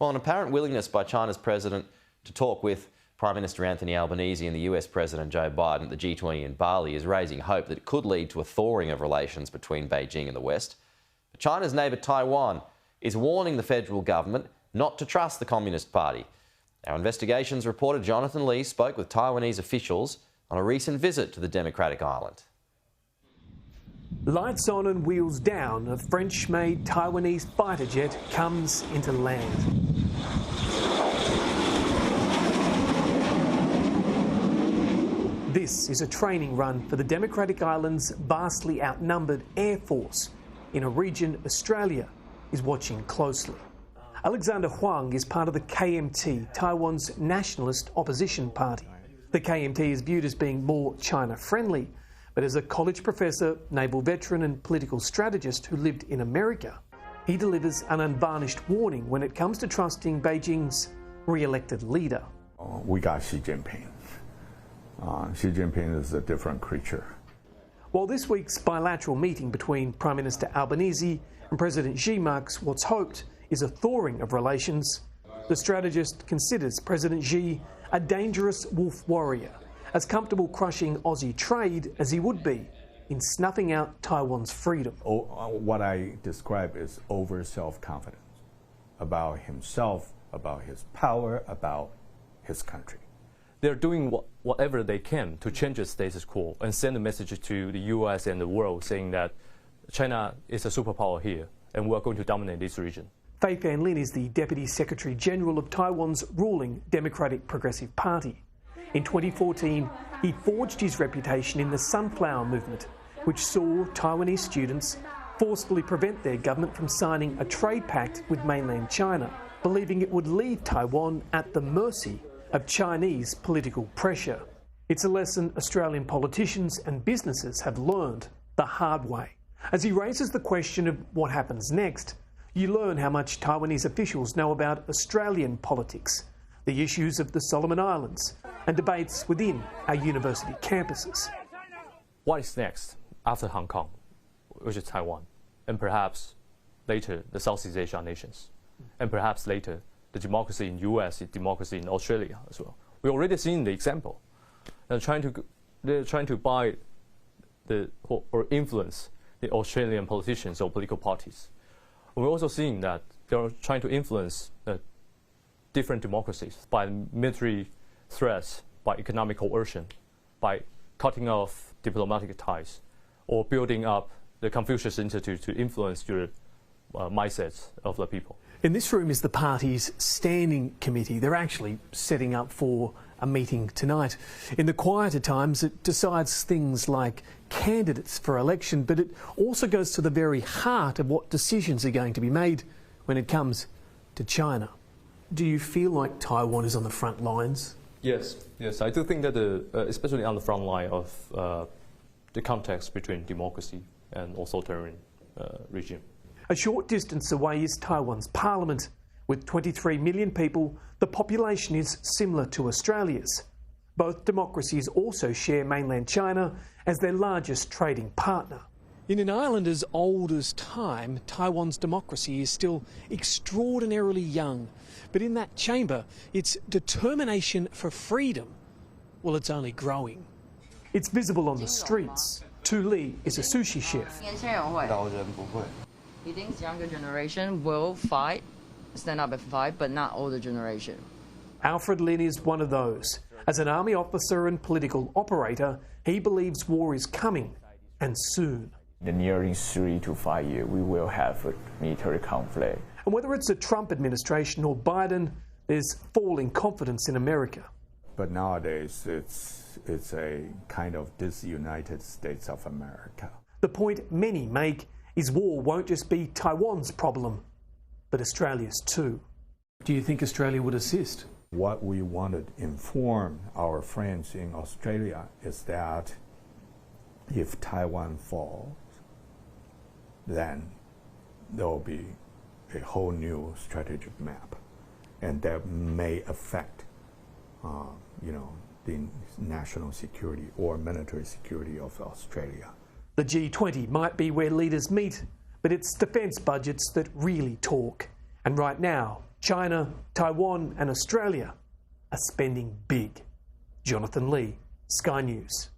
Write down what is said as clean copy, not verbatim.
Well, an apparent willingness by China's president to talk with Prime Minister Anthony Albanese and the US President Joe Biden at the G20 in Bali is raising hope that it could lead to a thawing of relations between Beijing and the West. But China's neighbour Taiwan is warning the federal government not to trust the Communist Party. Our investigations reporter Jonathan Lea spoke with Taiwanese officials on a recent visit to the democratic island. Lights on and wheels down, a French-made Taiwanese fighter jet comes into land. This is a training run for the democratic island's vastly outnumbered air force in a region Australia is watching closely. Alexander Huang is part of the KMT, Taiwan's nationalist opposition party. The KMT is viewed as being more China-friendly, but as a college professor, naval veteran and political strategist who lived in America, he delivers an unvarnished warning when it comes to trusting Beijing's re-elected leader. We got Xi Jinping. Xi Jinping is a different creature. While this week's bilateral meeting between Prime Minister Albanese and President Xi marks what's hoped is a thawing of relations, the strategist considers President Xi a dangerous wolf warrior, as comfortable crushing Aussie trade as he would be in snuffing out Taiwan's freedom. What I describe is over self-confidence about himself, about his power, about his country. They're doing whatever they can to change the status quo and send a message to the US and the world saying that China is a superpower here and we're going to dominate this region. Fei Fanlin is the Deputy Secretary General of Taiwan's ruling Democratic Progressive Party. In 2014, he forged his reputation in the Sunflower Movement, which saw Taiwanese students forcefully prevent their government from signing a trade pact with mainland China, believing it would leave Taiwan at the mercy of Chinese political pressure. It's a lesson Australian politicians and businesses have learned the hard way. As he raises the question of what happens next, you learn how much Taiwanese officials know about Australian politics, the issues of the Solomon Islands, and debates within our university campuses. What is next after Hong Kong, which is Taiwan, and perhaps later the Southeast Asia nations, and perhaps later the democracy in US, democracy in Australia as well. We've already seen the example. They're trying to buy or influence the Australian politicians or political parties. We're also seeing that they're trying to influence different democracies by military threats, by economic coercion, by cutting off diplomatic ties, or building up the Confucius Institute to influence your mindsets of the people. In this room is the party's standing committee. They're actually setting up for a meeting tonight. In the quieter times, it decides things like candidates for election, but it also goes to the very heart of what decisions are going to be made when it comes to China. Do you feel like Taiwan is on the front lines? Yes, I do think that, especially on the front line of the context between democracy and authoritarian regime. A short distance away is Taiwan's parliament. With 23 million people, the population is similar to Australia's. Both democracies also share mainland China as their largest trading partner. In an island as old as time, Taiwan's democracy is still extraordinarily young. But in that chamber, its determination for freedom, well, it's only growing. It's visible on the streets. Tu Li is a sushi chef. He thinks younger generation will fight, stand up and fight, but not older generation. Alfred Lin is one of those. As an army officer and political operator, he believes war is coming, and soon. In the nearing 3 to 5 years, we will have a military conflict. And whether it's a Trump administration or Biden, there's falling confidence in America. But nowadays, it's a kind of disunited States of America. The point many make is war won't just be Taiwan's problem, but Australia's too. Do you think Australia would assist? What we want to inform our friends in Australia is that if Taiwan falls, then there will be a whole new strategic map, and that may affect, the national security or military security of Australia. The G20 might be where leaders meet, but it's defence budgets that really talk. And right now, China, Taiwan and Australia are spending big. Jonathan Lea, Sky News.